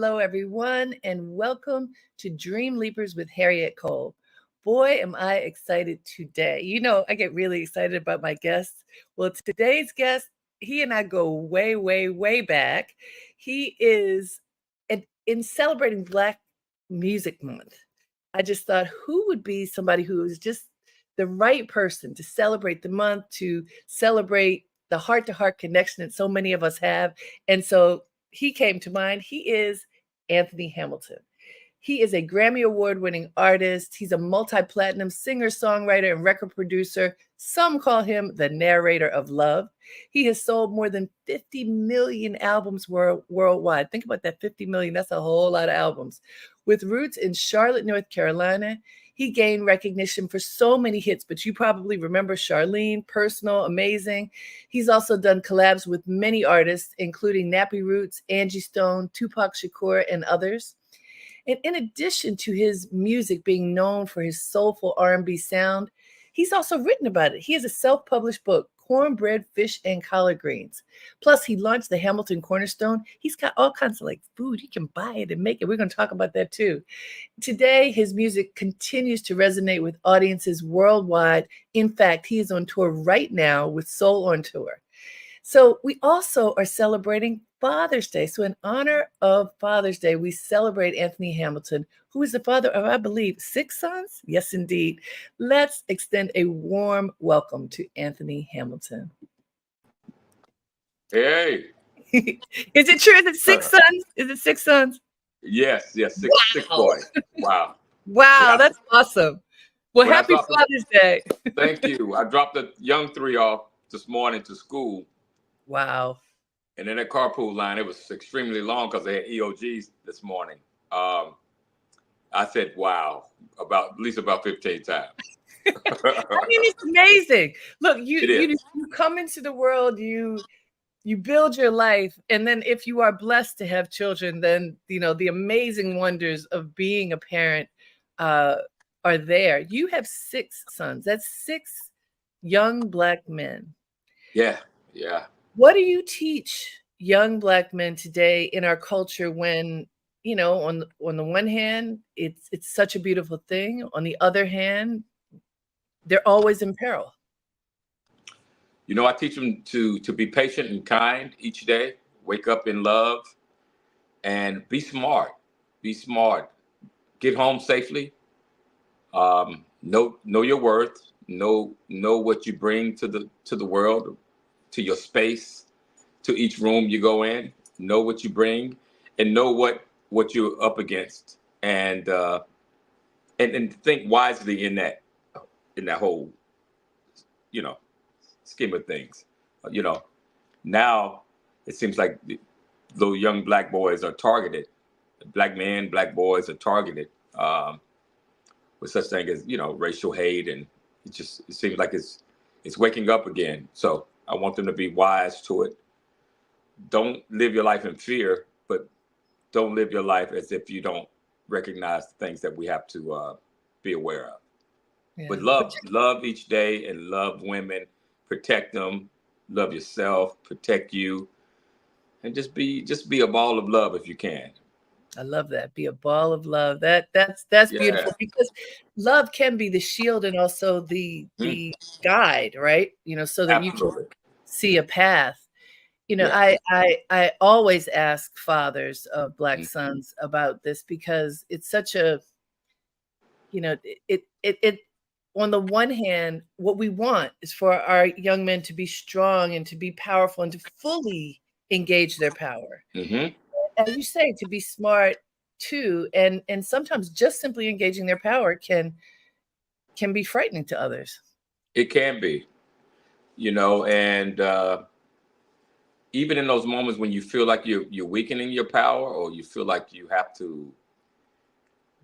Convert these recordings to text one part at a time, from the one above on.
hello, everyone, and welcome to Dreamleapers with Harriette Cole. Boy, am I excited today. I get really excited about my guests. Well, today's guest, he and I go way, way, way back. He is in celebrating Black Music Month. I just thought, who would be somebody who is just the right person to celebrate the month, to celebrate the heart to heart connection that so many of us have? And so he came to mind. He is Anthony Hamilton. He is a Grammy Award-winning artist. He's a multi-platinum singer, songwriter, and record producer. Some call him the narrator of love. He has sold more than 50 million albums worldwide. Think about that, 50 million. That's a whole lot of albums. With roots in Charlotte, North Carolina, he gained recognition for so many hits, but you probably remember Charlene, Personal, Amazing. He's also done collabs with many artists, including Nappy Roots, Angie Stone, Tupac Shakur, and others. And in addition to his music being known for his soulful R&B sound, he's also written about it. He has a self-published book, Cornbread, Fish, and Collard Greens. Plus, he launched the Hamilton Cornerstone. He's got all kinds of food. You can buy it and make it. We're going to talk about that too. Today, his music continues to resonate with audiences worldwide. In fact, he is on tour right now with Soul on Tour. So we also are celebrating Father's Day. So in honor of Father's Day, we celebrate Anthony Hamilton, who is the father of, I believe, 6 sons. Yes, indeed. Let's extend a warm welcome to Anthony Hamilton. Hey. Is it true? Is it 6 sons? Is it 6 sons? Yes, six boys. Wow. Wow, Yeah. That's awesome. Well, happy Father's Day. Thank you. I dropped the young 3 off this morning to school. Wow. And in that carpool line, it was extremely long because they had EOGs this morning. I said, wow, at least about 15 times. I mean, it's amazing. Look, you come into the world, you build your life, and then if you are blessed to have children, then the amazing wonders of being a parent are there. You have 6 sons. That's 6 young Black men. Yeah. What do you teach young Black men today in our culture when, on the one hand, it's such a beautiful thing. On the other hand, they're always in peril. I teach them to be patient and kind each day, wake up in love, and be smart. Be smart. Get home safely. Know your worth. Know what you bring to the world, to your space, to each room you go in. Know what you bring, and know what you're up against, and think wisely in that whole scheme of things. Now it seems like the young Black boys are targeted. Black men, Black boys are targeted with such thing as racial hate, and it seems like it's waking up again. So I want them to be wise to it. Don't live your life in fear, but don't live your life as if you don't recognize the things that we have to be aware of. Yeah. But love each day, and love women, protect them, love yourself, protect you, and just be a ball of love if you can. I love that. Be a ball of love. That's beautiful, because love can be the shield and also the guide, right? So that Absolutely. You can see a path. I always ask fathers of Black sons about this, because it's such a, it on the one hand, what we want is for our young men to be strong and to be powerful and to fully engage their power. Mm-hmm. As you say, to be smart too, and sometimes just simply engaging their power can be frightening to others. It can be, and even in those moments when you feel like you're weakening your power, or you feel like you have to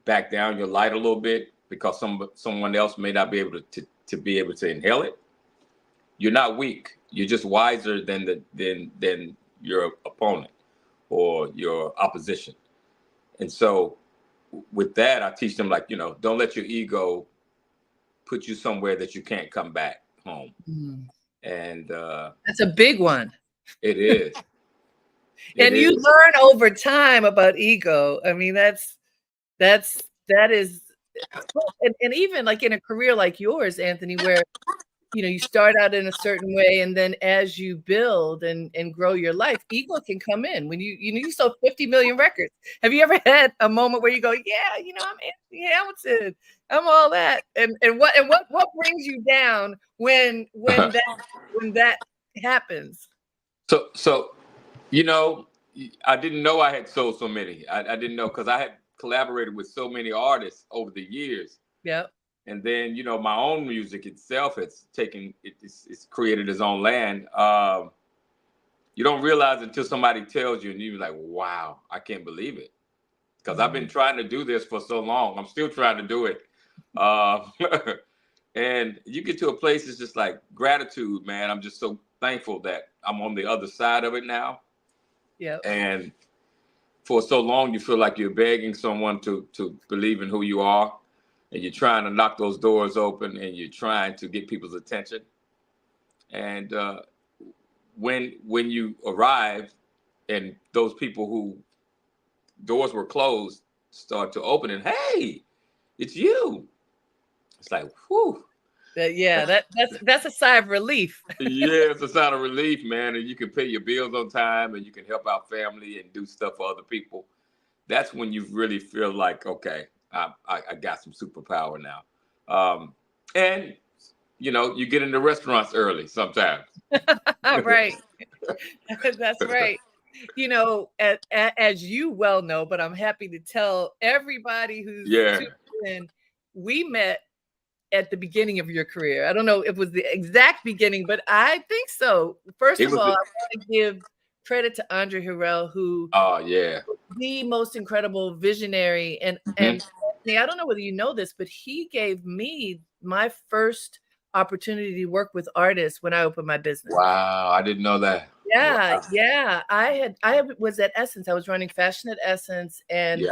back down your light a little bit because someone else may not be able to be able to inhale it, you're not weak. You're just wiser than your opponent or your opposition. And so with that, I teach them, don't let your ego put you somewhere that you can't come back home. Mm. And that's a big one. It is. And you learn over time about ego. I mean, that is, and even like in a career like yours, Anthony, where you start out in a certain way, and then as you build and grow your life, ego can come in. When you sold 50 million records. Have you ever had a moment where you go, yeah, I'm Anthony Hamilton, I'm all that, and what brings you down when that happens? So I didn't know I had sold so many. I didn't know, because I had collaborated with so many artists over the years. Yeah. And then, my own music itself it's created its own land. You don't realize until somebody tells you, and you're like, wow, I can't believe it. Because I've been trying to do this for so long. I'm still trying to do it. And you get to a place, it's just like gratitude, man. I'm just so thankful that I'm on the other side of it now. Yeah. And for so long, you feel like you're begging someone to believe in who you are. And you're trying to knock those doors open, and you're trying to get people's attention. And when you arrive, and those people who doors were closed start to open, and hey, it's you. It's like, whew. That's a sigh of relief. Yeah, it's a sign of relief, man. And you can pay your bills on time, and you can help out family and do stuff for other people. That's when you really feel like, okay, I got some superpower now. And you get into restaurants early sometimes. Right. That's right. As you well know, but I'm happy to tell everybody who's tuned in, we met at the beginning of your career. I don't know if it was the exact beginning, but I think so. First of all, I want to give credit to Andre Harrell, who the most incredible visionary. And I don't know whether you know this, but he gave me my first opportunity to work with artists when I opened my business. Wow, I didn't know that. Yeah, wow. Yeah. I was at Essence. I was running fashion at Essence, and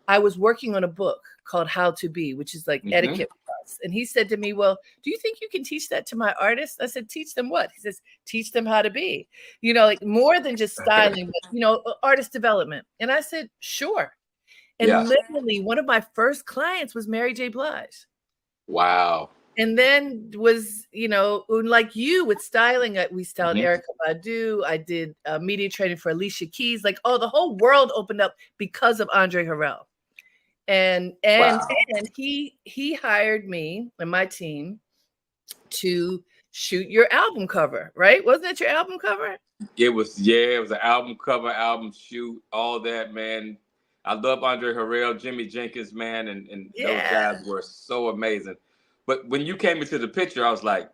I was working on a book called How to Be, which is like etiquette plus. And he said to me, well, do you think you can teach that to my artists? I said, teach them what? He says, teach them how to be, like more than just styling, but, artist development. And I said, sure. And literally one of my first clients was Mary J. Blige. Wow. And then was, like you with styling, we styled Erykah Badu. I did media training for Alicia Keys. Like, the whole world opened up because of Andre Harrell. And he hired me and my team to shoot your album cover, right? Wasn't it your album cover? It was an album cover, album shoot, all that, man. I love Andre Harrell, Jimmy Jenkins, man, and those guys were so amazing. But when you came into the picture, I was like,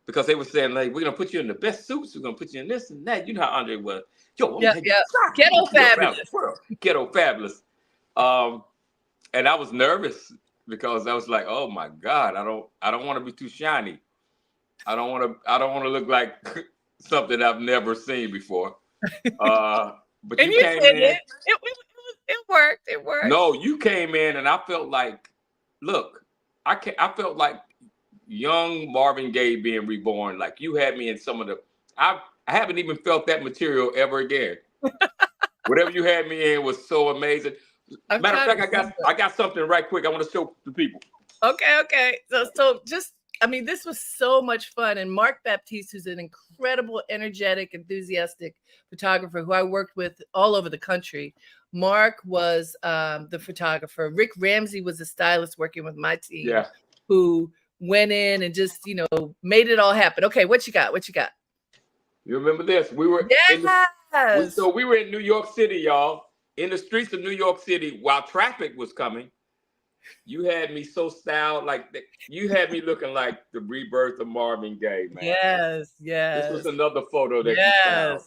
because they were saying, like, we're gonna put you in the best suits, we're gonna put you in this and that. You know how Andre was. Yo, Ghetto fabulous. Ghetto fabulous. And I was nervous because I was like, oh my God, I don't want to be too shiny. I don't want to look like something I've never seen before. But and you came in. It worked. It worked. No, you came in, and I felt like, look, I felt like young Marvin Gaye being reborn. Like, you had me in some of the. I haven't even felt that material ever again. Whatever you had me in was so amazing. Matter of fact, I got something right quick I want to show the people. Okay. So just, this was so much fun. And Mark Baptiste, who's an incredible, energetic, enthusiastic photographer who I worked with all over the country. Mark was the photographer. Rick Ramsey was a stylist working with my team who went in and just, made it all happen. Okay, what you got? You remember this? We were we were in New York City, y'all. In the streets of New York City, while traffic was coming, you had me so styled, like you had me looking like the rebirth of Marvin Gaye, man. Yes. This was another photo that you found.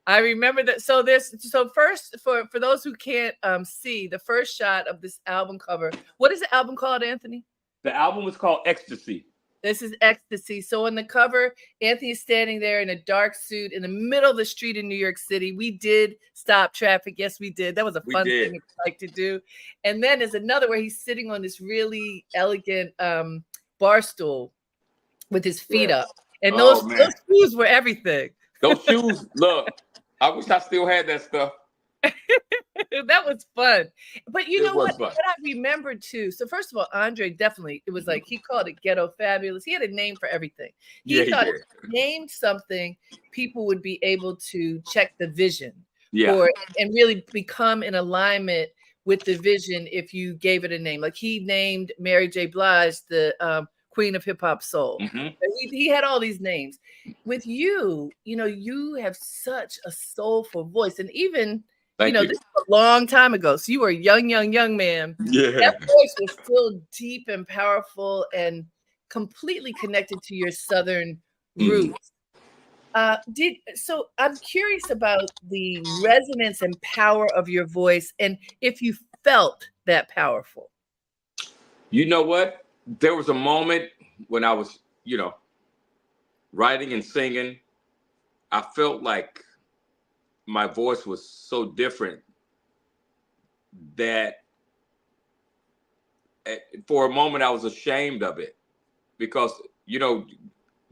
I remember that. So first, for those who can't see the first shot of this album cover, what is the album called, Anthony? The album is called Ecstasy. This is Ecstasy. So on the cover, Anthony is standing there in a dark suit in the middle of the street in New York City. We did stop traffic. Yes, we did. That was a fun thing we like to do. And then there's another where he's sitting on this really elegant bar stool with his feet up. And those shoes were everything. Those shoes, look, I wish I still had that stuff. That was fun. But you It know was what? fun. What I remember too. So first of all, Andre definitely, it was like he called it ghetto fabulous. He had a name for everything. Yeah, He he thought did. if he named something, people would be able to check the vision Yeah. or and really become in alignment with the vision if you gave it a name. Like he named Mary J. Blige the Queen of Hip Hop Soul. He had all these names. With you, you know, you have such a soulful voice, and even Thank you. this was a long time ago. So you were a young man. Yeah. That voice was still deep and powerful and completely connected to your Southern roots. So I'm curious about the resonance and power of your voice and if you felt that powerful. You know what? There was a moment when I was, writing and singing. I felt like my voice was so different that for a moment I was ashamed of it because,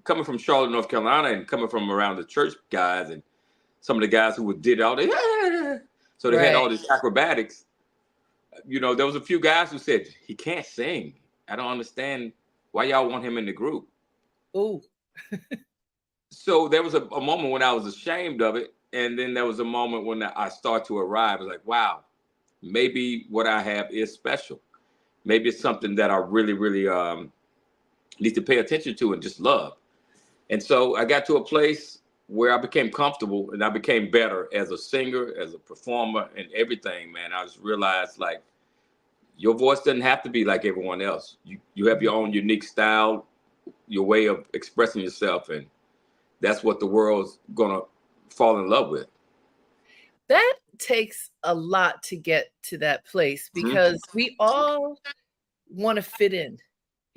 coming from Charlotte, North Carolina and coming from around the church guys and some of the guys who did all the, so they had all these acrobatics. There was a few guys who said, he can't sing. I don't understand why y'all want him in the group. Oh. So there was a moment when I was ashamed of it. And then there was a moment when I started to arrive. I was like, wow, maybe what I have is special. Maybe it's something that I really, really need to pay attention to and just love. And so I got to a place where I became comfortable and I became better as a singer, as a performer, and everything, man. I just realized, like, your voice doesn't have to be like everyone else. You have your own unique style, your way of expressing yourself, and that's what the world's gonna fall in love with. That takes a lot to get to that place because we all want to fit in.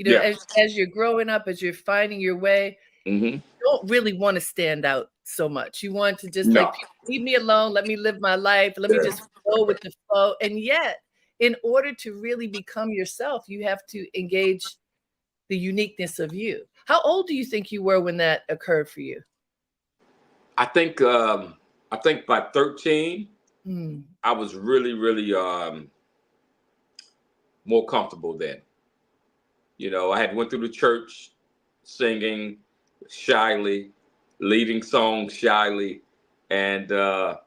As you're growing up, as you're finding your way, you don't really want to stand out so much. You want to just like, leave me alone, let me live my life, let me just flow with the flow. And yet, in order to really become yourself, you have to engage the uniqueness of you. How old do you think you were when that occurred for you? I think by 13, I was really, really more comfortable then. I had went through the church singing shyly, leading songs shyly. And, it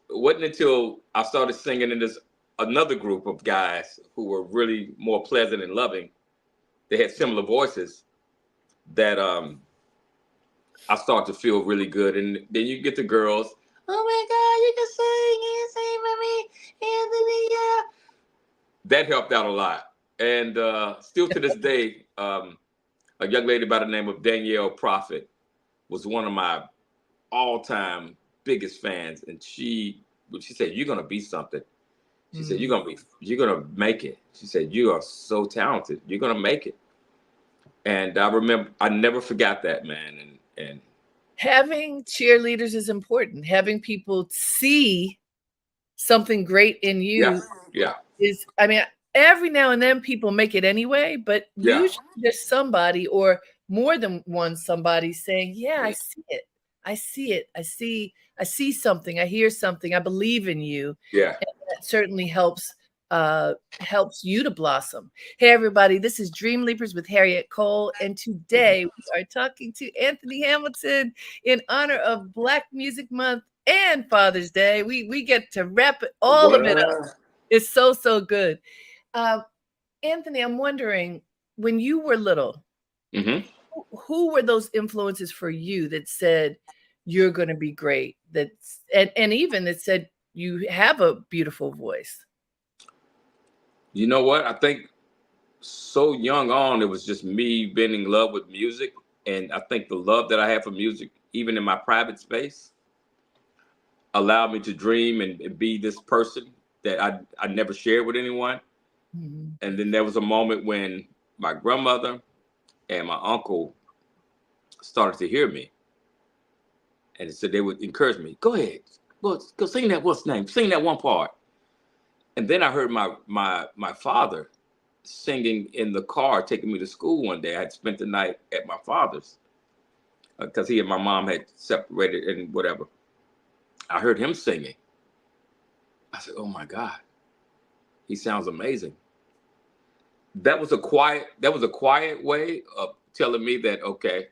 wasn't until I started singing in another group of guys who were really more pleasant and loving. They had similar voices that I started to feel really good. And then you get the girls, oh my God, you can sing for me, Anthony, yeah. That helped out a lot. And still to this day, a young lady by the name of Danielle Prophet was one of my all-time biggest fans. And she said, you're going to be something. She said, you're going to make it. She said, you are so talented. You're going to make it. And I never forgot that, man. And having cheerleaders is important. Having people see something great in you is, I mean, every now and then people make it anyway, but usually there's somebody or more than one somebody saying, yeah, I see it. I see it. I see something. I hear something. I believe in you. Yeah. And that certainly helps you to blossom. Hey, everybody, this is Dreamleapers with Harriette Cole, and today we are talking to Anthony Hamilton in honor of Black Music Month and Father's Day. We get to wrap all of it up. It's so good. Anthony, I'm wondering, when you were little, who were those influences for you that said you're going to be great? And even that said you have a beautiful voice. You know what? I think so young on, it was just me being in love with music. And I think the love that I have for music, even in my private space, allowed me to dream and be this person that I never shared with anyone. And then there was a moment when my grandmother and my uncle started to hear me. And so they would encourage me, go ahead, go sing that, what's name? Sing that one part. And then I heard my father singing in the car, taking me to school one day. I had spent the night at my father's because he and my mom had separated and whatever. I heard him singing. I said, oh my God, he sounds amazing. That was a quiet way of telling me that, okay,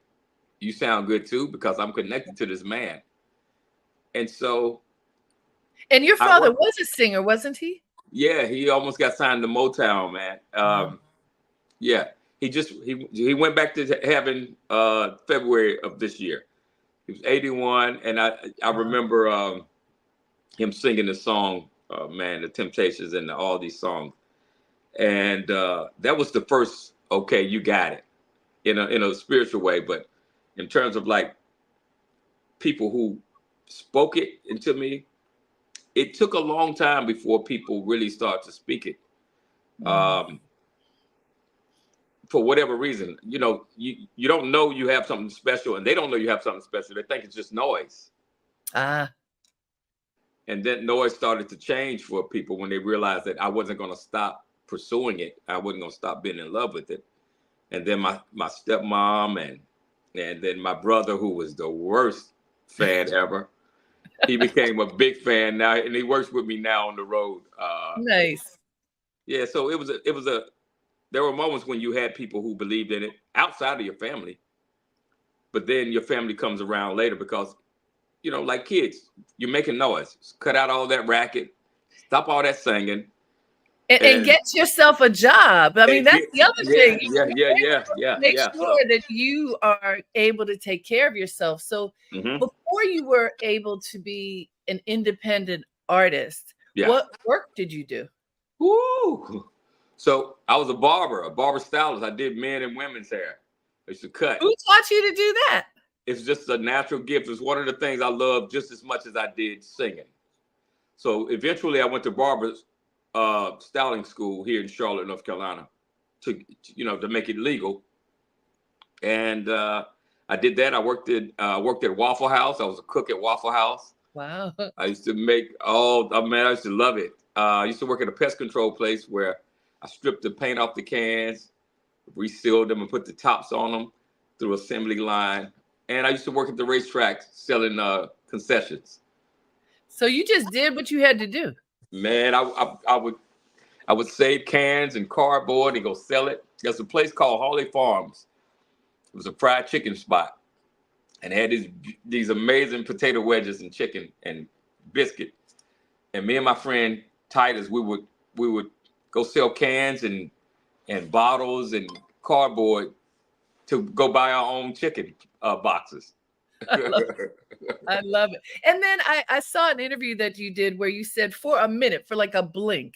you sound good too, because I'm connected to this man. And so, and your father was a singer, wasn't he? Yeah, he almost got signed to Motown, man. Yeah, he went back to heaven February of this year. He was 81, and I remember him singing the song, man, the Temptations and all these songs, and that was the first. Okay, you got it, in a spiritual way, but in terms of like people who spoke it into me, it took a long time before people really start to speak it. For whatever reason, you don't know you have something special, and they don't know you have something special. They think it's just noise. And then noise started to change for people when they realized that I wasn't going to stop pursuing it. I wasn't going to stop being in love with it. And then my stepmom and then my brother, who was the worst fan ever, he became a big fan now, and he works with me now on the road. Nice. Yeah, so there were moments when you had people who believed in it outside of your family, but then your family comes around later because, like kids, you're making noise. Cut out all that racket, stop all that singing, and get yourself a job. I mean, that's the other thing. Yeah. Make sure that you are able to take care of yourself. So before you were able to be an independent artist, what work did you do? Woo! So I was a barber stylist. I did men and women's hair. I used to cut. Who taught you to do that? It's just a natural gift. It's one of the things I love just as much as I did singing. So eventually I went to barber's styling school here in Charlotte, North Carolina, to make it legal. And I did that. I worked at Waffle House. I was a cook at Waffle House. Wow. I used to make I used to love it. I used to work at a pest control place where I stripped the paint off the cans, resealed them, and put the tops on them through assembly line. And I used to work at the racetrack selling concessions. So you just did what you had to do. Man, I would save cans and cardboard and go sell it. There's a place called Hawley Farms. It was a fried chicken spot, and they had these amazing potato wedges and chicken and biscuit. And me and my friend Titus, we would go sell cans and bottles and cardboard to go buy our own chicken boxes. I love it. And then I saw an interview that you did where you said for a minute, for like a blink,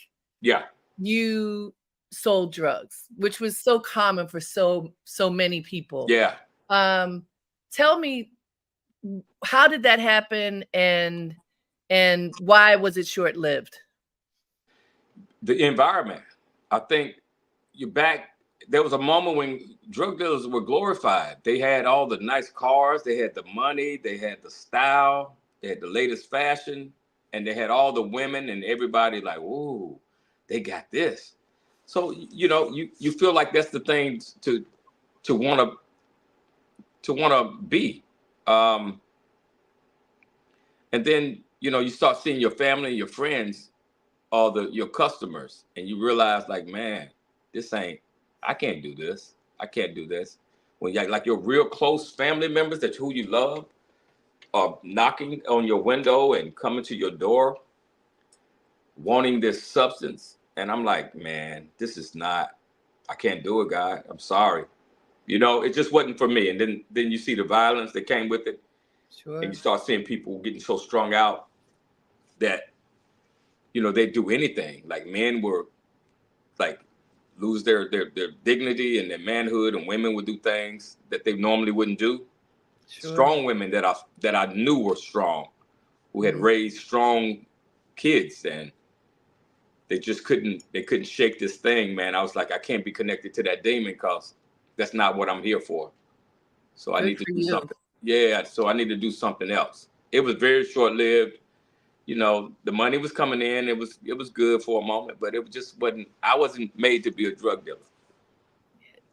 you sold drugs, which was so common for so many people. Yeah. Tell me, how did that happen, and why was it short-lived? The environment. I think there was a moment when drug dealers were glorified. They had all the nice cars, they had the money, they had the style, they had the latest fashion, and they had all the women and everybody like, ooh, they got this. So, you feel like that's the thing to want to be. And then, you start seeing your family and your friends, your customers, and you realize like, man, I can't do this. I can't do this. When like your real close family members, that's who you love, are knocking on your window and coming to your door, wanting this substance. And I'm like, man, I can't do it, God. I'm sorry. It just wasn't for me. And then you see the violence that came with it. Sure. And you start seeing people getting so strung out that, they do anything. Like men were like lose their dignity and their manhood, and women would do things that they normally wouldn't do. Sure. Strong women that I knew were strong, who had raised strong kids, and they just couldn't shake this thing, man. I was like, I can't be connected to that demon because that's not what I'm here for. So I need to do something. Yeah, so I need to do something else. It was very short-lived. The money was coming in. It was good for a moment, but it just wasn't. I wasn't made to be a drug dealer.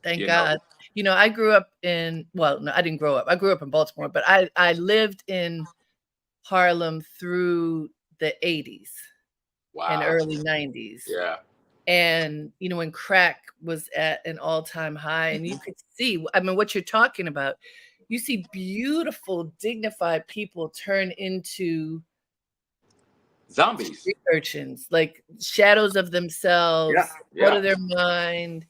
Thank God. I grew up no, I didn't grow up. I grew up in Baltimore, but I lived in Harlem through the 80s and Wow. early 90s. Yeah. And, you know, when crack was at an all-time high, and you could see, I mean, what you're talking about, you see beautiful, dignified people turn into Zombies. street urchins, like shadows of themselves, out of Yeah. their mind.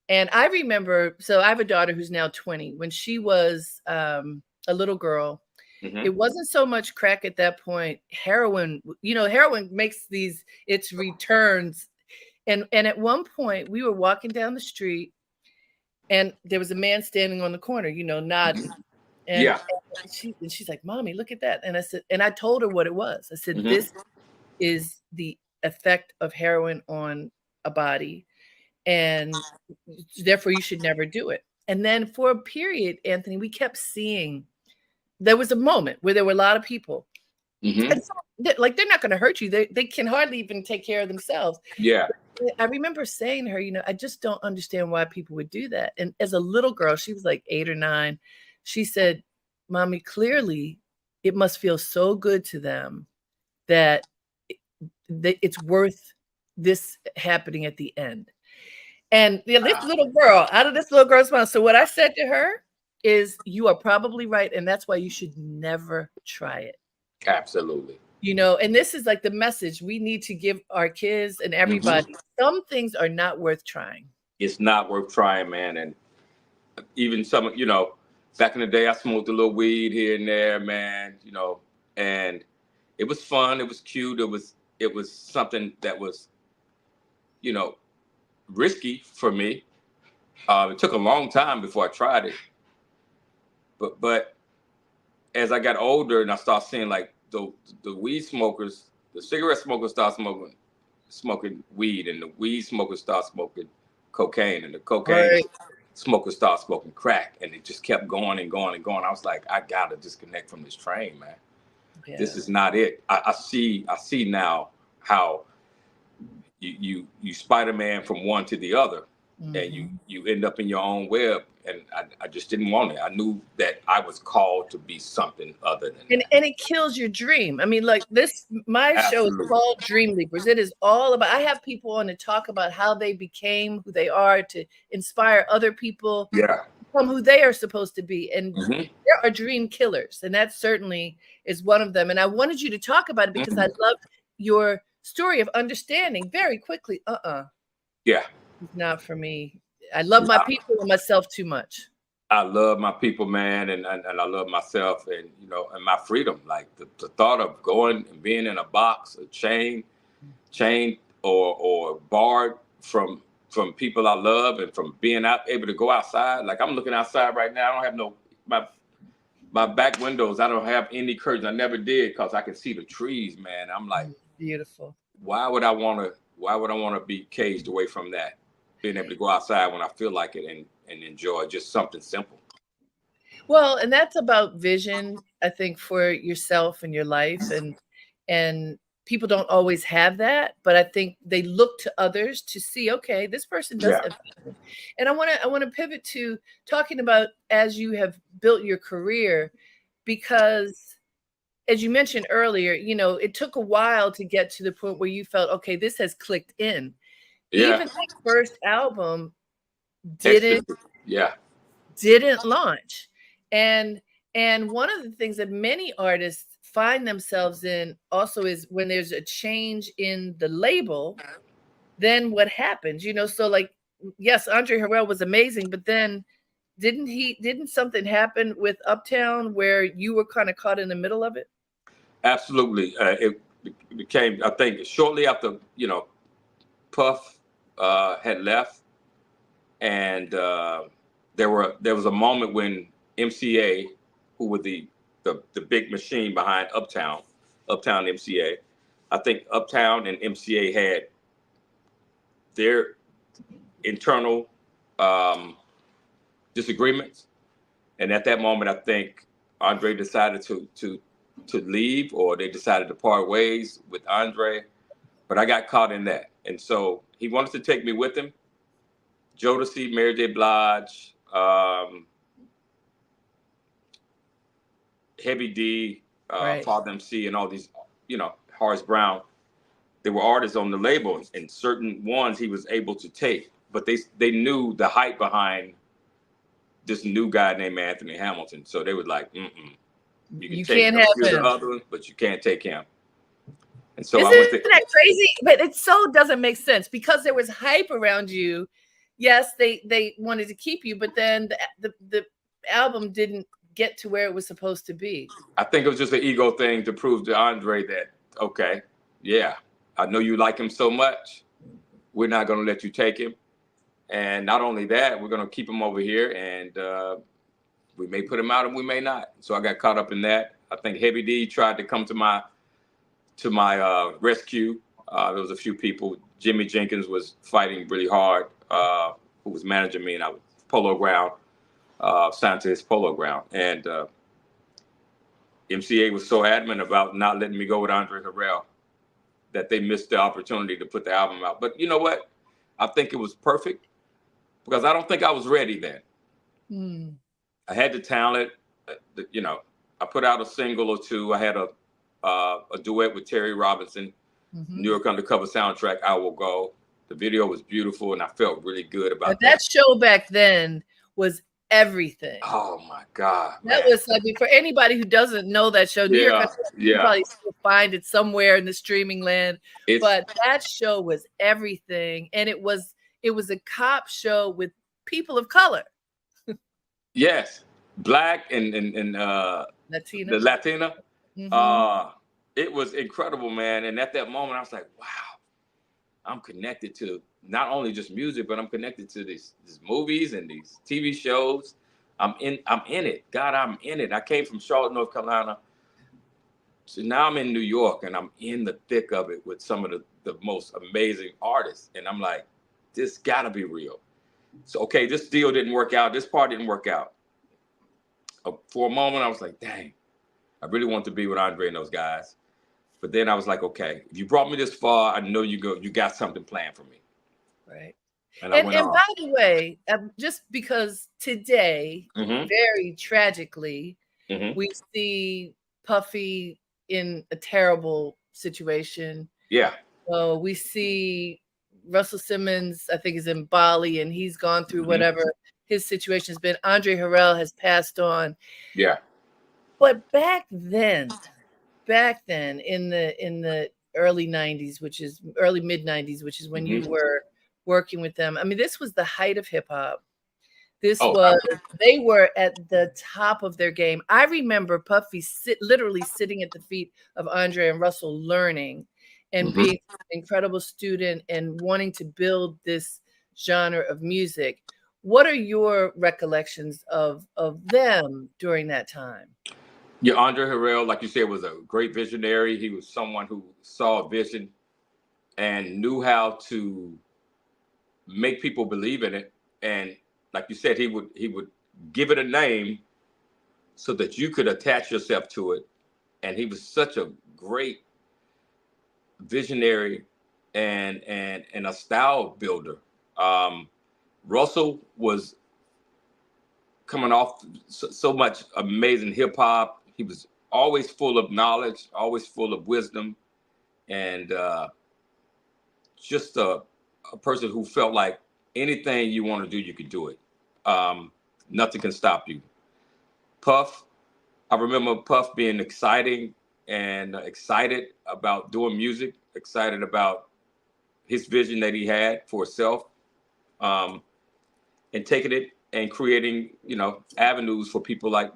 And I remember, so I have a daughter who's now 20. When she was a little girl, Mm-hmm. it wasn't so much crack at that point. Heroin, you know, heroin makes its returns. And at one point, we were walking down the street, and there was a man standing on the corner, you know, nodding. And, Yeah. and she's like, "Mommy, look at that." And I said, and I told her what it was. I said, Mm-hmm. "This is the effect of heroin on a body, and therefore you should never do it." And then for a period, Anthony, we kept seeing, there was a moment where there were a lot of people. Mm-hmm. And so, like, they're not going to hurt you. They can hardly even take care of themselves. Yeah. I remember saying to her, you know, I just don't understand why people would do that. And as a little girl, she was like 8 or 9. She said, "Mommy, clearly it must feel so good to them that it's worth this happening at the end." And you know, this little girl, out of this little girl's mouth. So what I said to her is, "You are probably right, and that's why you should never try it." Absolutely. You know, and this is like the message we need to give our kids and everybody. Mm-hmm. Some things are not worth trying. It's not worth trying, man. And even some, you know, back in the day, I smoked a little weed here and there, man, you know, and it was fun. It was cute. It was something that was, you know, risky for me. It took a long time before I tried it. But as I got older and I started seeing like the weed smokers, the cigarette smokers start smoking weed, and the weed smokers start smoking cocaine, and the cocaine smokers start smoking crack, and it just kept going and going and going. I was like, I gotta disconnect from this train, man. Yeah. This is not it. I see now how you Spider-Man from one to the other, Mm-hmm. and you end up in your own web. And I just didn't want it. I knew that I was called to be something other than that. And it kills your dream. I mean, like this, my show is Absolutely. called Dreamleapers. It is all about, I have people on to talk about how they became who they are, to inspire other people Yeah. from who they are supposed to be. And Mm-hmm. there are dream killers, and that certainly is one of them. And I wanted you to talk about it because I loved your story of understanding very quickly. Yeah. It's not for me. I love my people and myself too much. I love my people, man, and I love myself, and you know, and my freedom. Like the thought of going and being in a box, a chain, or barred from people I love, and from being able to go outside. Like I'm looking outside right now. I don't have no my back windows. I don't have any curtains. I never did, because I can see the trees, man. I'm like, beautiful. Why would I want to be caged away from that? Being able to go outside when I feel like it and enjoy just something simple. Well, and that's about vision, I think, for yourself and your life, and people don't always have that, but I think they look to others to see, okay, this person does have vision. And I want to pivot to talking about as you have built your career, because as you mentioned earlier, you know, it took a while to get to the point where you felt, okay, this has clicked in. Yeah. Even the first album didn't launch. And one of the things that many artists find themselves in also is when there's a change in the label, then what happens? You know, so like, yes, Andre Harrell was amazing, but then didn't something happen with Uptown where you were kind of caught in the middle of it? Absolutely. It became, I think, shortly after, you know, Puff had left, and there was a moment when MCA, who were the big machine behind Uptown MCA, I think Uptown and MCA had their internal disagreements, and at that moment, I think Andre decided to leave, or they decided to part ways with Andre. But I got caught in that, and so he wanted to take me with him. Jodeci, Mary J. Blige, Heavy D, Right. Father MC, and all these, Horace Brown. There were artists on the label, and certain ones he was able to take, but they knew the hype behind this new guy named Anthony Hamilton. So they were like, you can't can take have the him. other one, but you can't take him. And so I Isn't went to that crazy? But it so doesn't make sense because there was hype around you. Yes, they wanted to keep you, but then the album didn't get to where it was supposed to be. I think it was just an ego thing to prove to Andre that, okay, yeah, I know you like him so much. We're not going to let you take him. And not only that, we're going to keep him over here, and we may put him out and we may not. So I got caught up in that. I think Heavy D tried to come to my rescue. There was a few people. Jimmy Jenkins was fighting really hard, who was managing me, and I was Polo Ground, signed to his Polo Ground. And MCA was so adamant about not letting me go with Andre Harrell that they missed the opportunity to put the album out. But you know what? I think it was perfect because I don't think I was ready then. I had the talent. I put out a single or two. I had a duet with Terry Robinson, New York Undercover soundtrack, I Will Go. The video was beautiful, and I felt really good about that show back then was everything. Oh my God. That was like, for anybody who doesn't know that show, New York, you probably still find it somewhere in the streaming land. But that show was everything. And it was a cop show with people of color. Yes. Black and Latina. The Latina. It was incredible, man. And at that moment I was like, wow, I'm connected to not only just music, but I'm connected to these movies and these TV shows. I'm in it. God, I'm in it. I came from Charlotte, North Carolina. So now I'm in New York, and I'm in the thick of it with some of the most amazing artists. And I'm like, this gotta be real. So, okay, this deal didn't work out. This part didn't work out. For a moment, I was like, dang, I really want to be with Andre and those guys. But then I was like, okay, if you brought me this far, I know you got something planned for me. Right. And by the way, just because today, very tragically, we see Puffy in a terrible situation. Yeah. We see Russell Simmons, I think, is in Bali, and he's gone through whatever his situation has been. Andre Harrell has passed on. Yeah. But back then in the early 90s, which is early mid 90s, which is when you were working with them. I mean, this was the height of hip hop. They were at the top of their game. I remember Puffy literally sitting at the feet of Andre and Russell, learning and being an incredible student and wanting to build this genre of music. What are your recollections of them during that time? Yeah, Andre Harrell, like you said, was a great visionary. He was someone who saw a vision and knew how to make people believe in it. And like you said, he would give it a name so that you could attach yourself to it. And he was such a great visionary and a style builder. Russell was coming off so much amazing hip hop. He was always full of knowledge, always full of wisdom, and just a person who felt like anything you want to do, you could do it. Nothing can stop you. Puff, I remember Puff being excited about doing music, excited about his vision that he had for himself, and taking it and creating, avenues for people, like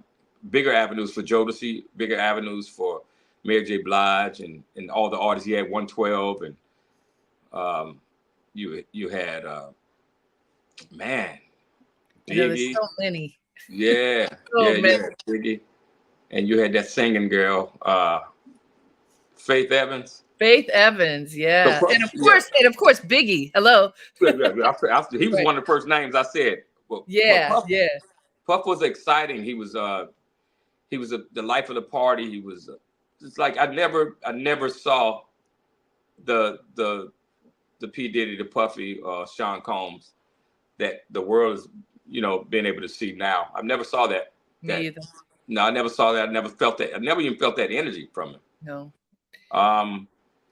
bigger avenues for Jodeci, bigger avenues for Mary J. Blige and all the artists. He had 112, and you had Biggie. So many. Yeah, Biggie, and you had that singing girl, Faith Evans. Faith Evans, yeah, and of course, Biggie. Hello. He was one of the first names I said. Well, Puff was exciting. He was the life of the party. He was it's like I never saw the P. Diddy, the Puffy, Sean Combs that the world is being able to see now. I never saw that. Me either. No, I never saw that. I never felt that. I never even felt that energy from him. No. But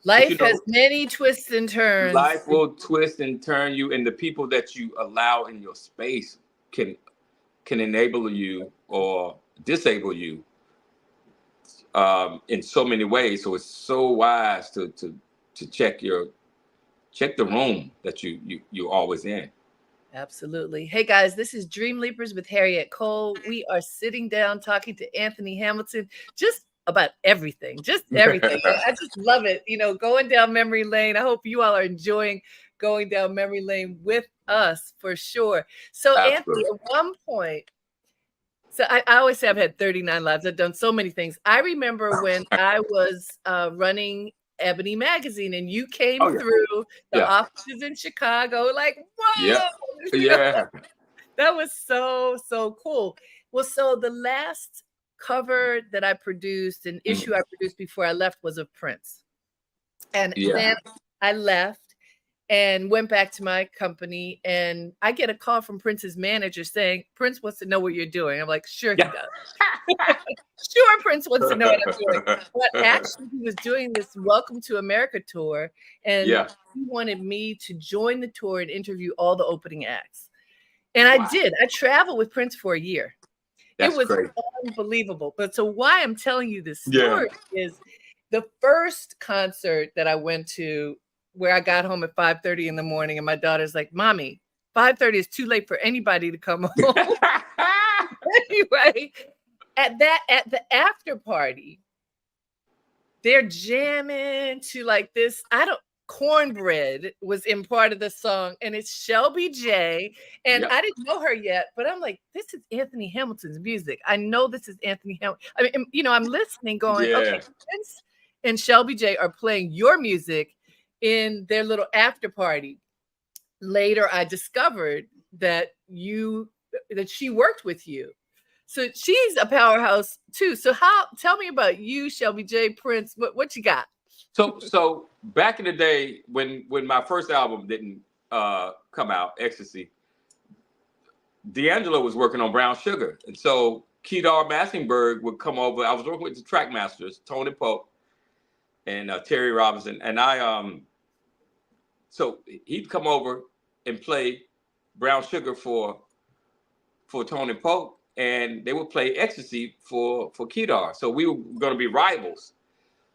Life has many twists and turns. Life will twist and turn you, and the people that you allow in your space can enable you or disable you in so many ways. So it's so wise to check the room that you're always in. Absolutely. Hey guys, this is Dreamleapers with Harriette Cole. We are sitting down talking to Anthony Hamilton just about everything, just everything. I just love it. You know, going down memory lane. I hope you all are enjoying going down memory lane with us for sure. So Absolutely. Anthony, at one point, so I always say I've had 39 lives. I've done so many things. I remember when I was running Ebony Magazine and you came through the offices in Chicago, like, whoa. Yeah. That was so cool. Well, so the last cover that I produced, an issue I produced before I left, was of Prince. And then I left and went back to my company, and I get a call from Prince's manager saying, Prince wants to know what you're doing. I'm like, sure he does. Sure, Prince wants to know what I'm doing. But actually, he was doing this Welcome to America tour, and he wanted me to join the tour and interview all the opening acts. And I did. I traveled with Prince for a year. It was unbelievable. But so why I'm telling you this story is the first concert that I went to, where I got home at 5:30 in the morning, and my daughter's like, Mommy, 5:30 is too late for anybody to come home. Anyway, at the after party, they're jamming to like this, Cornbread was in part of the song, and it's Shelby J. And I didn't know her yet, but I'm like, this is Anthony Hamilton's music. I know this is Anthony Hamilton. I mean, you know, I'm listening going, okay, Prince and Shelby J are playing your music in their little after party. Later, I discovered that she worked with you. So she's a powerhouse too. So tell me about you, Shelby J, Prince. What you got? So back in the day when my first album didn't come out, Ecstasy, D'Angelo was working on Brown Sugar. And so Kedar Massenberg would come over. I was working with the track masters, Tony Pope and Terry Robinson. And so he'd come over and play Brown Sugar for Tony Pope, and they would play Ecstasy for Kedar. So we were going to be rivals.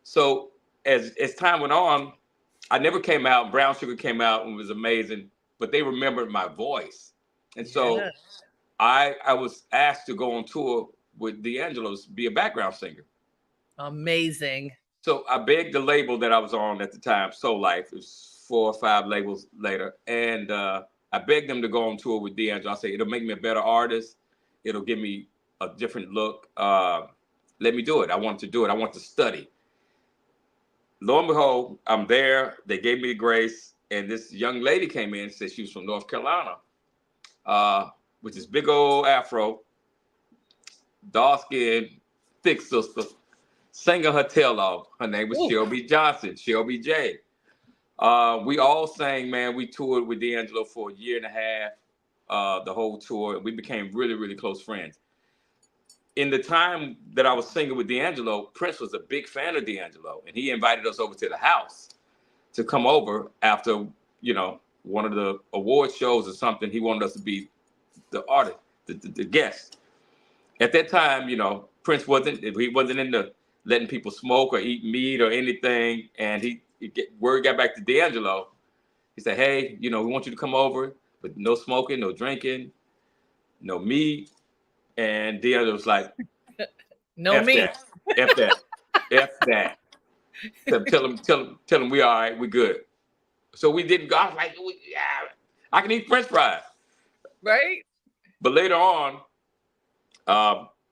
So as time went on, I never came out. Brown Sugar came out and was amazing, but they remembered my voice. And so I was asked to go on tour with D'Angelo's, be a background singer. Amazing. So I begged the label that I was on at the time, Soul Life. It was 4 or 5 labels later. And I begged them to go on tour with D'Angelo. I said, it'll make me a better artist. It'll give me a different look. Let me do it. I want to do it. I want to study. Lo and behold, I'm there. They gave me the grace. And this young lady came in and said she was from North Carolina with this big old afro, dark skin, thick sister, singing her tail off. Her name was Shelby Johnson, Shelby J. We all sang, man. We toured with D'Angelo for a year and a half, the whole tour. We became really, really close friends. In the time that I was singing with D'Angelo, Prince was a big fan of D'Angelo, and he invited us over to the house to come over after, you know, one of the award shows or something. He wanted us to be the artist, the guest. At that time, you know, Prince wasn't into letting people smoke or eat meat or anything. And word got back to D'Angelo. He said, hey, you know, we want you to come over, but no smoking, no drinking, no meat. And D'Angelo was like, no F meat. F that. Tell him we all right, we good. So we didn't go. I was like, I can eat French fries. Right. But later on,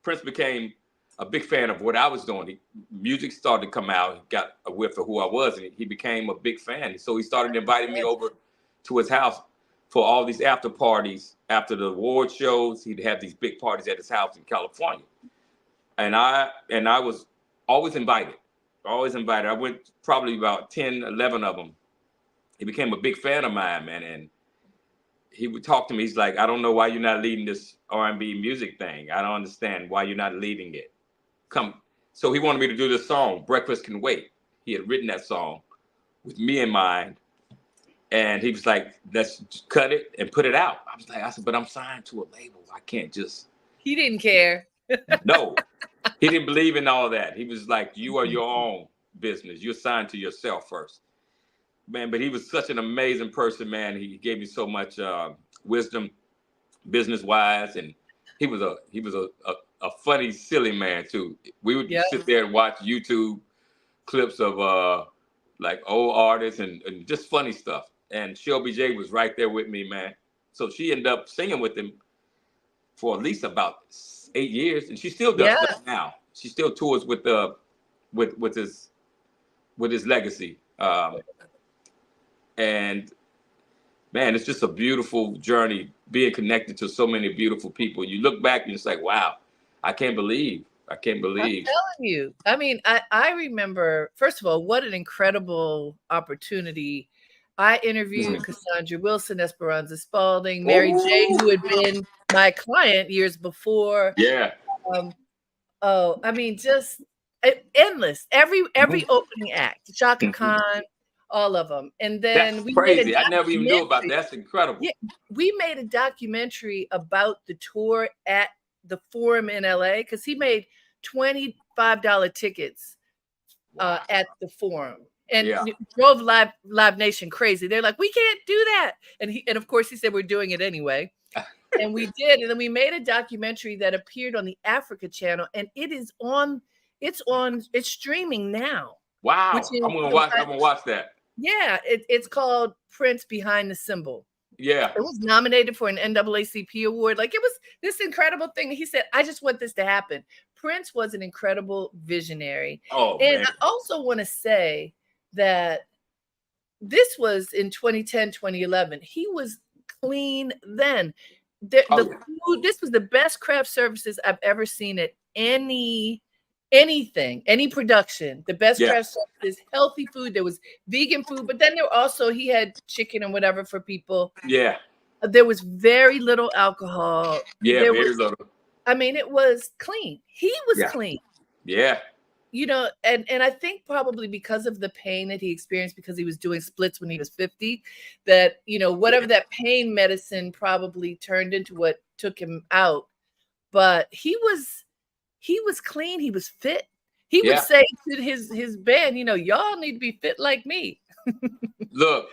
Prince became a big fan of what I was doing. Music started to come out. He got a whiff of who I was, and he became a big fan. So he started inviting me over to his house for all these after parties. After the award shows, he'd have these big parties at his house in California. And I was always invited. I went probably about 10, 11 of them. He became a big fan of mine, man. And he would talk to me. He's like, I don't know why you're not leading this R&B music thing. I don't understand why you're not leading it. Come. So he wanted me to do this song, Breakfast Can Wait. He had written that song with me in mind. And he was like, let's cut it and put it out. I said, but I'm signed to a label. I can't just. He didn't care. No, he didn't believe in all that. He was like, you are your own business. You're signed to yourself first. Man, but he was such an amazing person, man. He gave me so much wisdom, business-wise. And he was a funny, silly man, too. We would sit there and watch YouTube clips of like old artists and just funny stuff. And Shelby J was right there with me, man. So she ended up singing with him for at least about 8 years, and she still does stuff now. She still tours with his legacy. And man, it's just a beautiful journey being connected to so many beautiful people. You look back and it's like, wow, I can't believe. I'm telling you. I mean, I remember, first of all, what an incredible opportunity. I interviewed Cassandra Wilson, Esperanza Spalding, Mary J., who had been my client years before. Yeah. I mean, just endless. Every opening act, Chaka Khan, all of them. And then that's crazy. I never even knew about that. That's incredible. Yeah, we made a documentary about the tour at the Forum in LA because he made $25 tickets at the Forum. And drove Live Nation crazy. They're like, we can't do that. And of course he said, we're doing it anyway. And we did. And then we made a documentary that appeared on the Africa channel. And it's streaming now. Wow. I'm gonna watch that. Yeah. It's called Prince Behind the Symbol. Yeah. It was nominated for an NAACP award. Like, it was this incredible thing. He said, I just want this to happen. Prince was an incredible visionary. And I also want to say that this was in 2010, 2011. He was clean then. Food, this was the best craft services I've ever seen at any production. The best craft services, healthy food. There was vegan food, but then he had chicken and whatever for people. Yeah. There was very little alcohol. Yeah, very little. I mean, it was clean. He was clean. Yeah. You know, and I think probably because of the pain that he experienced because he was doing splits when he was 50, that, you know, whatever that pain medicine probably turned into what took him out. But he was clean. He was fit. He would say to his band, you know, y'all need to be fit like me. Look,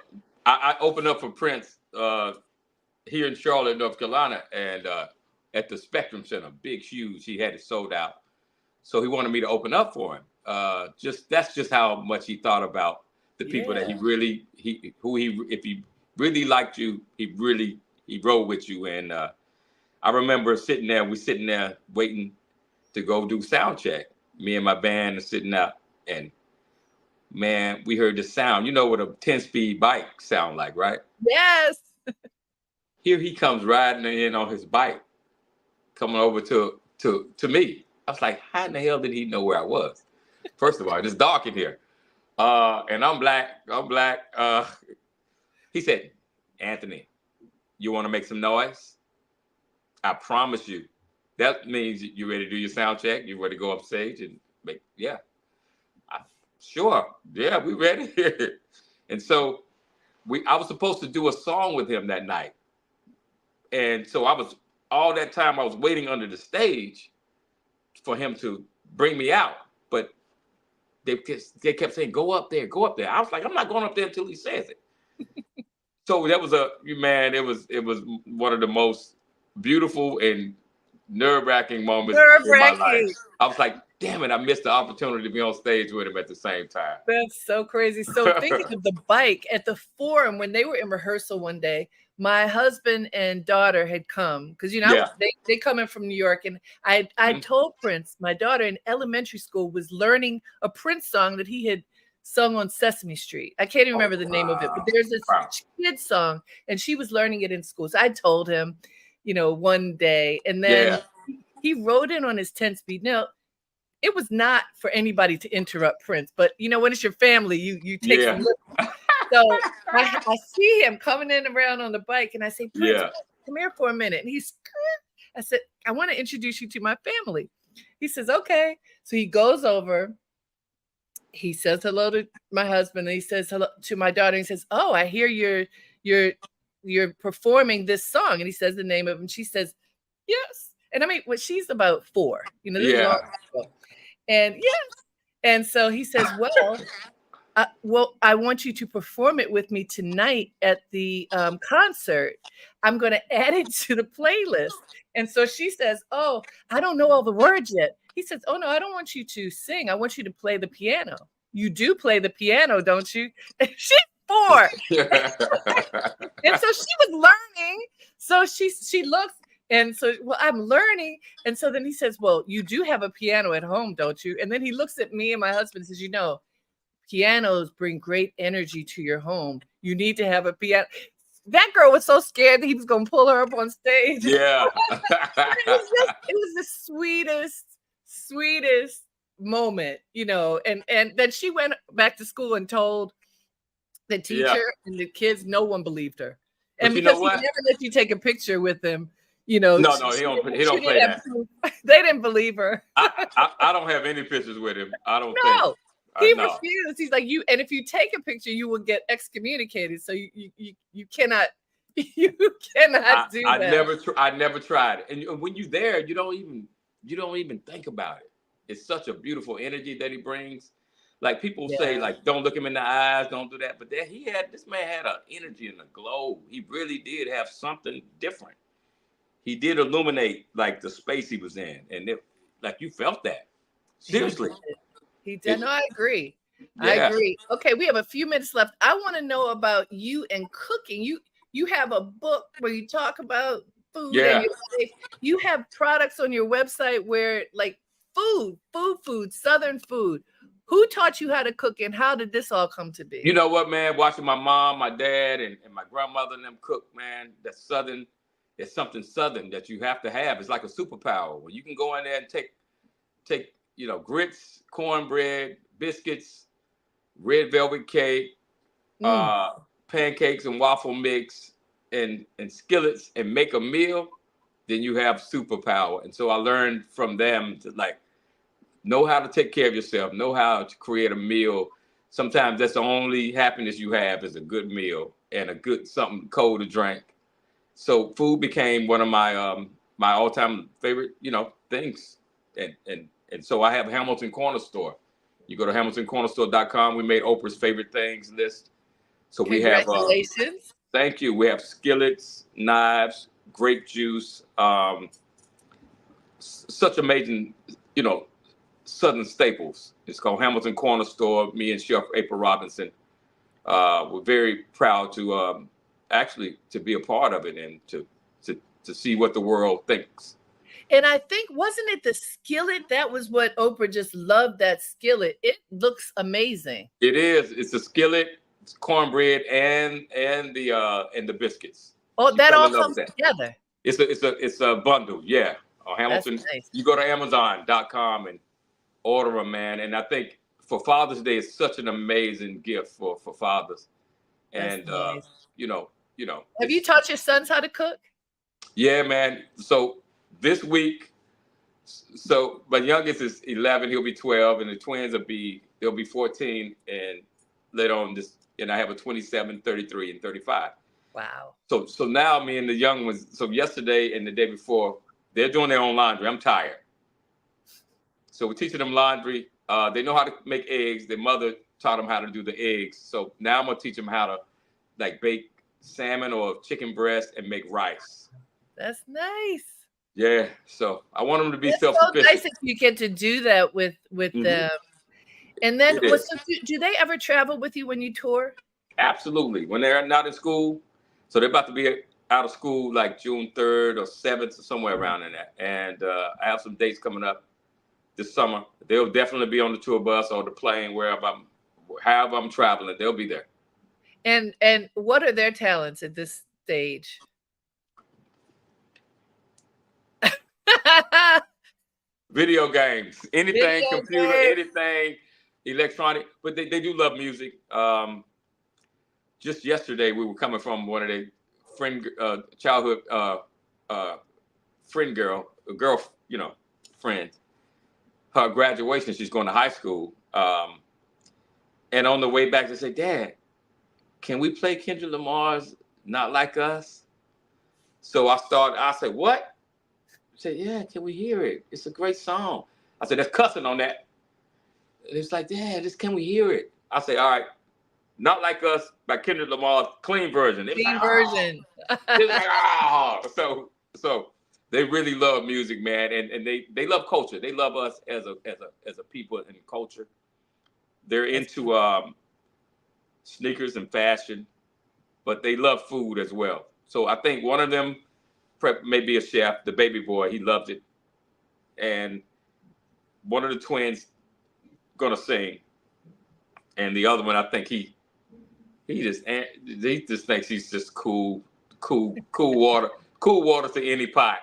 I opened up for Prince here in Charlotte, North Carolina, and at the Spectrum Center, big, huge. He had it sold out. So he wanted me to open up for him. That's just how much he thought about the people that if he really liked you, he rode with you. And I remember we sitting there waiting to go do sound check. Me and my band are sitting out, and man, we heard the sound. You know what a 10-speed bike sound like, right? Yes. Here he comes riding in on his bike, coming over to me. I was like, how in the hell did he know where I was? First of all, it's dark in here. And I'm black. He said, Anthony, you want to make some noise? I promise you. That means you're ready to do your sound check. You're ready to go up stage and make, sure. Yeah, we ready. And so I was supposed to do a song with him that night. And so all that time I was waiting under the stage for him to bring me out, but they kept saying, go up there. I was like, I'm not going up there until he says it. So that was it was one of the most beautiful and nerve-wracking moments in my life. I was like, damn it, I missed the opportunity to be on stage with him at the same time. That's so crazy. So thinking of the bike at the Forum, when they were in rehearsal one day, my husband and daughter had come because, you know, they come in from New York. And I told Prince, my daughter in elementary school was learning a Prince song that he had sung on Sesame Street. I can't even remember the name of it, but there's this kid song and she was learning it in school. So I told him, you know, one day, and then he rode in on his 10-speed. Now, it was not for anybody to interrupt Prince, but you know, when it's your family, you take some. So I see him coming in around on the bike, and I say, Prince, Yeah. come here for a minute. And I said, I want to introduce you to my family. He says, okay. So he goes over. He says hello to my husband, and he says hello to my daughter. And he says, oh, I hear you're performing this song. And he says the name of it, and she says, yes. And I mean, well, she's about 4, this is long ago. And yes. And so he says, well, I want you to perform it with me tonight at the concert. I'm going to add it to the playlist. And so she says, oh, I don't know all the words yet. He says, oh, no, I don't want you to sing. I want you to play the piano. You do play the piano, don't you? And she's 4. And so she was learning. So she looks. And so, well, I'm learning. And so then he says, well, you do have a piano at home, don't you? And then he looks at me and my husband and says, pianos bring great energy to your home. You need to have a piano. That girl was so scared that he was going to pull her up on stage. Yeah. it was the sweetest moment, and then she went back to school and told the teacher and the kids. No one believed her. And because he never let you take a picture with him, No, he don't play that. They didn't believe her. I don't have any pictures with him. I don't think. He refused. He's like, and if you take a picture, you will get excommunicated. So you cannot do that. I never tried. And when you're there, you don't even think about it. It's such a beautiful energy that he brings. Like people say, like, don't look him in the eyes, don't do that. But this man had an energy and a glow. He really did have something different. He did illuminate like the space he was in, and like you felt that. Seriously. He did. No, I agree. Yeah. I agree. Okay, we have a few minutes left. I want to know about you and cooking. You have a book where you talk about food. Yeah. And you have products on your website where like food, Southern food. Who taught you how to cook, and how did this all come to be? You know what, man? Watching my mom, my dad, and my grandmother and them cook, man, that's Southern. It's something Southern that you have to have. It's like a superpower where you can go in there and take grits, cornbread, biscuits, red velvet cake, pancakes and waffle mix, and skillets, and make a meal. Then you have superpower. And so I learned from them to like know how to take care of yourself, know how to create a meal. Sometimes that's the only happiness you have is a good meal and a good something cold to drink. So food became one of my my all-time favorite, things. And so I have Hamilton Corner Store. You go to hamiltoncornerstore.com. We made Oprah's favorite things list. So we have congratulations. Thank you. We have skillets, knives, grape juice, such amazing, Southern staples. It's called Hamilton Corner Store. Me and Chef April Robinson. We're very proud to actually to be a part of it and to see what the world thinks. And I think, wasn't it the skillet? That was what Oprah just loved, that skillet. It looks amazing. It is. It's a skillet, it's cornbread, and the biscuits. Oh, that all comes together. It's a bundle, yeah. Hamilton. That's nice. You go to Amazon.com and order them, man. And I think for Father's Day, it's such an amazing gift for fathers. And nice. Have you taught your sons how to cook? Yeah, man. So this week, my youngest is 11, he'll be 12, and the twins they'll be 14, and later on and I have a 27, 33, and 35. Wow. So now me and the young ones, so yesterday and the day before, they're doing their own laundry. I'm tired. So we're teaching them laundry. They know how to make eggs. Their mother taught them how to do the eggs. So now I'm gonna teach them how to like bake salmon or chicken breast and make rice. That's nice. Yeah, so I want them to be self-sufficient. So nice if you get to do that with them. And then, do they ever travel with you when you tour? Absolutely. When they're not in school, so they're about to be out of school like June 3rd or 7th or somewhere around in that. And I have some dates coming up this summer. They'll definitely be on the tour bus or the plane, however I'm traveling, they'll be there. And what are their talents at this stage? Video games, anything, computer, anything electronic, but they do love music. just yesterday we were coming from one of the childhood friend girl, friends. Her graduation, she's going to high school. And on the way back, they said, Dad, can we play Kendrick Lamar's Not Like Us? So I said, what? She said, yeah, can we hear it? It's a great song. I said, there's cussing on that. And it's like, Dad, can we hear it? I said, all right, Not Like Us by Kendrick Lamar's clean version. Clean version. It was like, oh. So they really love music, man, and they love culture. They love us as a people and culture. They're into sneakers and fashion, but they love food as well. So I think one of them may be a chef, the baby boy, he loves it. And one of the twins gonna sing. And the other one, I think he just thinks he's just cool water to any pot.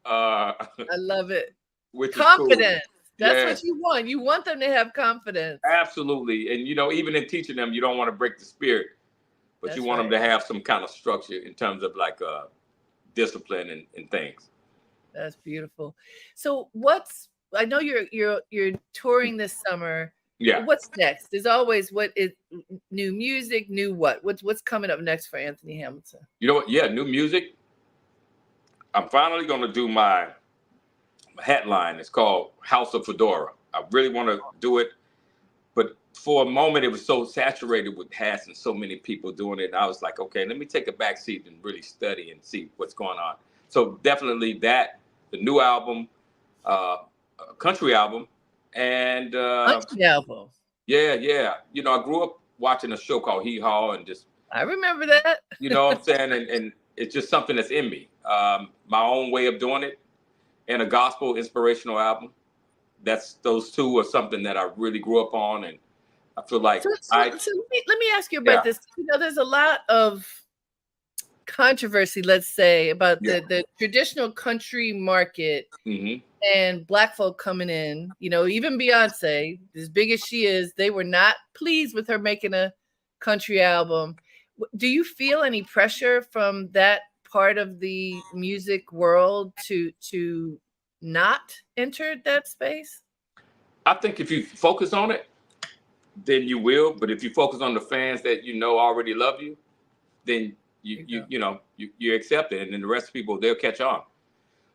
I love it. Which confidence. Cool. That's what you want. You want them to have confidence. Absolutely. And even in teaching them, you don't want to break the spirit, but you want them to have some kind of structure in terms of like discipline and things. That's beautiful. So I know you're touring this summer. Yeah. What's next? There's always what is new music, new what? What's coming up next for Anthony Hamilton? You know what? Yeah, new music. I'm finally going to do my hat line. It's called House of Fedora. I really want to do it, but for a moment it was so saturated with hats and so many people doing it. And I was like, okay, let me take a back seat and really study and see what's going on. So definitely the new album, country album, and country album. Yeah. I grew up watching a show called Hee Haw and just. I remember that. You know what I'm saying? And it's just something that's in me. My own way of doing it. And a gospel inspirational album. Those two are something that I really grew up on, and I feel like. So let me ask you about this. There's a lot of controversy, let's say, about the traditional country market and Black folk coming in. Even Beyonce, as big as she is, they were not pleased with her making a country album. Do you feel any pressure from that part of the music world to not enter that space? I think if you focus on it, then you will. But if you focus on the fans that already love you, then you accept it, and then the rest of people, they'll catch on.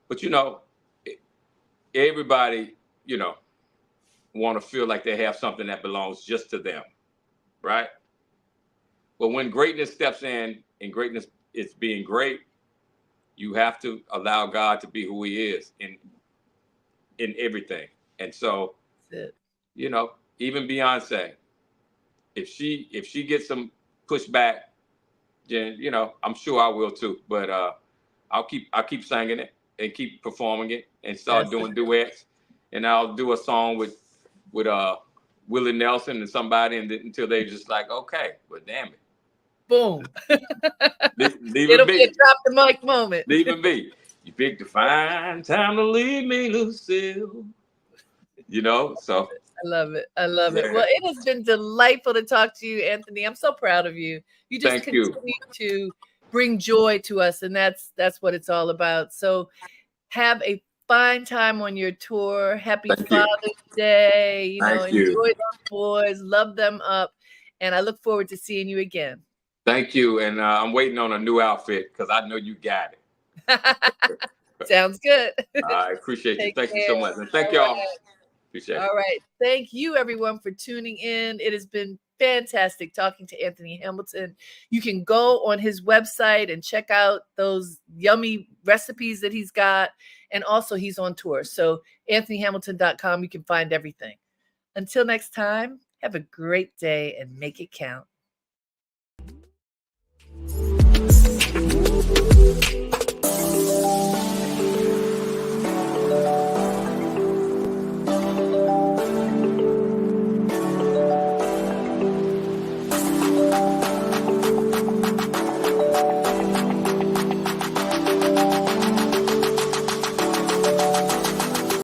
But everybody want to feel like they have something that belongs just to them, right? But when greatness steps in and greatness is being great, you have to allow God to be who He is in everything. And so, even Beyonce, if she gets some pushback, then I'm sure I will too. But I'll keep singing it and keep performing it and start doing duets, and I'll do a song with Willie Nelson and somebody, until they just like, okay, well, damn it. Boom. It'll be a drop the mic moment. Leave it be. You picked a fine time to leave me, Lucille. So. I love it. Well, it has been delightful to talk to you, Anthony. I'm so proud of you. You just continue to bring joy to us, and that's what it's all about. So have a fine time on your tour. Happy Father's Day. Enjoy those boys, love them up, and I look forward to seeing you again. Thank you. And I'm waiting on a new outfit because I know you got it. Sounds good. I appreciate you. Thank you so much. And thank y'all. Appreciate it. All right. Thank you, everyone, for tuning in. It has been fantastic talking to Anthony Hamilton. You can go on his website and check out those yummy recipes that he's got. And also, he's on tour. So anthonyhamilton.com, you can find everything. Until next time, have a great day and make it count.